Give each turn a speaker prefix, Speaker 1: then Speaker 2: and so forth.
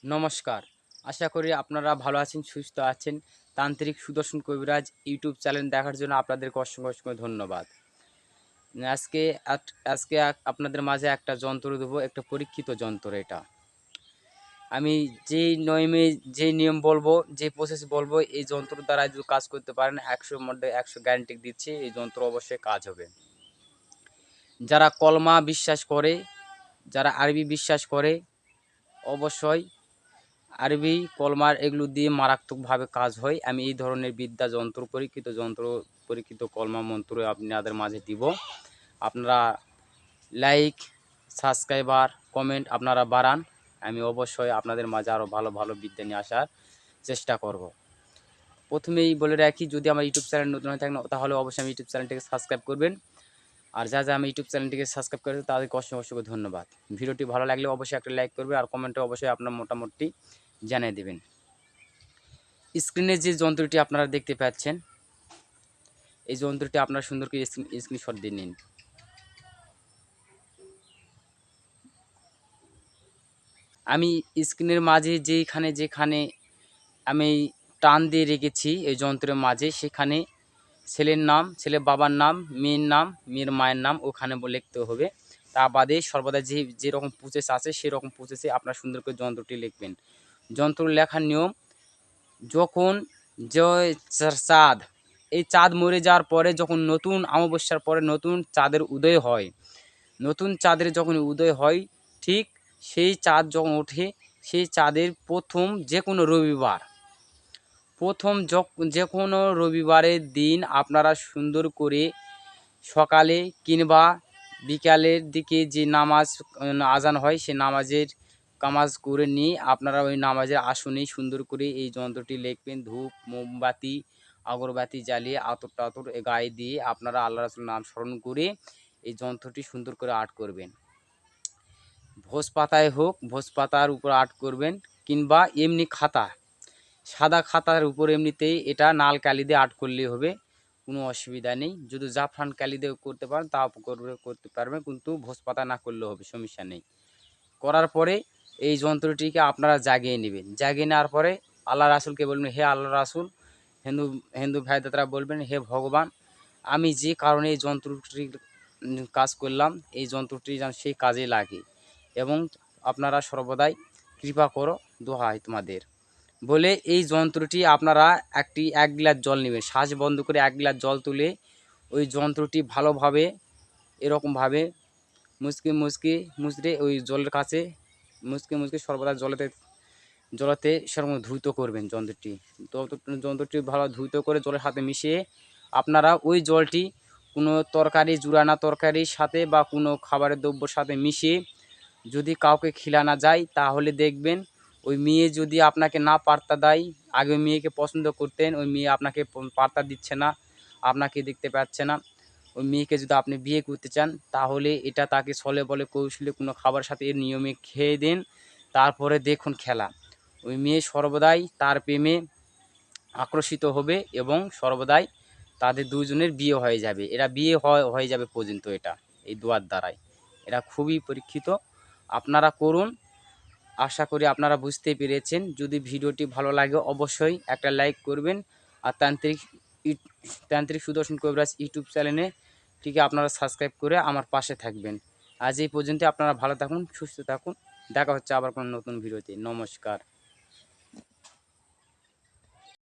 Speaker 1: নমস্কার। আশা করি আপনারা ভালো আছেন, সুস্থ আছেন। তান্ত্রিক সুদর্শন কবিরাজ ইউটিউব চ্যানেল দেখার জন্য আপনাদেরকে অসংখ্য ধন্যবাদ। আজকে আট আজকে আপনাদের মাঝে একটা যন্ত্র দেবো, একটা পরীক্ষিত যন্ত্র এটা। আমি যেই নিয়ম বলবো, যে প্রসেস বলবো, এই যন্ত্রের দ্বারা যদি কাজ করতে পারেন ১০০ র মধ্যে ১০০ গ্যারান্টি দিচ্ছি এই যন্ত্র অবশ্যই কাজ হবে। যারা কলমা বিশ্বাস করে, যারা আরবি বিশ্বাস করে অবশ্যই আরবি কলমার এগুলো দিয়ে মারাত্মকভাবে কাজ হয়। আমি এই ধরনের বিদ্যা যন্ত্র, পরীক্ষিত যন্ত্র, পরীক্ষিত কলমা মন্ত্র আপনাদের মাঝে দিব। আপনারা লাইক, সাবস্ক্রাইবার, কমেন্ট আপনারা বাড়ান। আমি অবশ্যই আপনাদের মাঝে আরও ভালো ভালো বিদ্যা নিয়ে আসার চেষ্টা করব। প্রথমেই বলে রাখি, যদি আমার ইউটিউব চ্যানেল নতুন হয়ে থাকেন তাহলে অবশ্যই আমি ইউটিউব চ্যানেলটিকে সাবস্ক্রাইব করবেন। আর যা আমি ইউটিউব চ্যানেলটিকে সাবস্ক্রাইব করেছে তাদেরকে অসংখ্য ধন্যবাদ। ভিডিওটি ভালো লাগলে অবশ্যই একটা লাইক করবে আর কমেন্টে অবশ্যই আপনার মোটামুটি জানিয়ে দেবেন। স্ক্রিনে যে যন্ত্রটি আপনারা দেখতে পাচ্ছেন, এই যন্ত্রটি আপনারা সুন্দর করে স্ক্রিনশট দিয়ে নিন। আমি স্ক্রিনের মাঝে যেখানে আমি টান দিয়ে রেখেছি এই যন্ত্রের মাঝে, সেখানে ছেলের নাম, ছেলের বাবার নাম, মেয়ের নাম, মেয়ের মায়ের নাম ওখানে লিখতে হবে। তা বাদে সর্বদা যেরকম প্রসেস আছে সেরকম প্রসেসে আপনারা সুন্দর করে যন্ত্রটি লিখবেন। যন্ত্র লেখার নিয়ম, যখন চাঁদ, এই চাঁদ মরে যাওয়ার পরে যখন নতুন অমাবস্যার পরে নতুন চাঁদের উদয় হয়, নতুন চাঁদের যখন উদয় হয়, ঠিক সেই চাঁদ যখন ওঠে, সেই চাঁদের যে কোনো রবিবারের দিন আপনারা সুন্দর করে সকালে কিংবা বিকালের দিকে যে নামাজ আজান হয়, সে নামাজের কামাজ করে নিয়ে আপনারা ওই নামাজের আসনেই সুন্দর করে এই যন্ত্রটি লিখবেন। ধূপ, মোমবাতি, আগরবাতি জ্বালিয়ে আতর টাতর গায়ে দিয়ে আপনারা আল্লাহ রাসূলের নাম স্মরণ করে এই যন্ত্রটি সুন্দর করে আর্ট করবেন। ভোজ পাতায় হোক, ভোজ পাতার উপর আর্ট করবেন, কিংবা এমনি খাতা, সাদা খাতার উপর এমনিতেই এটা নাল কালি দিয়ে আর্ট করলেই হবে, কোনো অসুবিধা নেই। যদি জাফরান কালি দিয়ে করতে পারেন তাও করতে পারবেন, কিন্তু ভোজ পাতা না করলেও হবে, সমস্যা নেই। করার পরে এই যন্ত্রটিকে আপনারা জাগিয়ে নেবেন। জাগিয়ে নেওয়ার পরে আল্লাহ রাসূলকে বলবেন, হে আল্লাহ রাসূল, হিন্দু হিন্দু ভাইদাতারা বলবেন, হে ভগবান, আমি যে কারণে এই যন্ত্রটির কাজ করলাম, এই যন্ত্রটি যেন সেই কাজে লাগে, এবং আপনারা সর্বদাই কৃপা করো, দোহাই তোমাদের বলে এই যন্ত্রটি আপনারা এক গ্লাস জল নেবেন। শ্বাস বন্ধ করে এক গ্লাস জল তুলে ওই যন্ত্রটি ভালোভাবে এরকমভাবে মুচড়ে ওই জলের কাছে মুচকে সর্বদা জলেতে সেরকম ধুইত করবেন যন্ত্রটি। যন্ত্রটি ভালো ধুইত করে জলের সাথে মিশিয়ে আপনারা ওই জলটি কোনো তরকারি, জুরানা তরকারির সাথে বা কোনো খাবারের দ্রব্যর সাথে মিশিয়ে যদি কাউকে খিলানো যায়, তাহলে দেখবেন ওই মেয়ে যদি আপনাকে না পাত্তা দেয়, আগে ওই মেয়েকে পছন্দ করতেন, ওই মেয়ে আপনাকে পাত্তা দিচ্ছে না, আপনাকে দেখতে পাচ্ছে না, ওই মেয়েকে যদি আপনি বিয়ে করতে চান, তাহলে এটা তাকে ছলে বলে কৌশলে কোনো খাবারের সাথে এর নিয়মে খেয়ে দেন, তারপরে দেখুন খেলা। ওই মেয়ে সর্বদাই তার প্রেমে আকর্ষিত হবে এবং সর্বদাই তাদের দুজনের বিয়ে হয়ে যাবে। এরা বিয়ে হয়ে যাবে পর্যন্ত এটা, এই দোয়ার দ্বারাই। এটা খুবই পরীক্ষিত, আপনারা করুন। আশা করি আপনারা বুঝতে পেরেছেন। যদি ভিডিওটি ভালো লাগে অবশ্যই একটা লাইক করবেন। আর তান্ত্রিক সুদর্শন কবিরাজ ইউটিউব চ্যানেলটিকে আপনারা সাবস্ক্রাইব করে আমার পাশে থাকবেন। আজ এই পর্যন্ত, আপনারা ভালো থাকুন, সুস্থ থাকুন। দেখা হচ্ছে আবার কোনো নতুন ভিডিওতে। নমস্কার।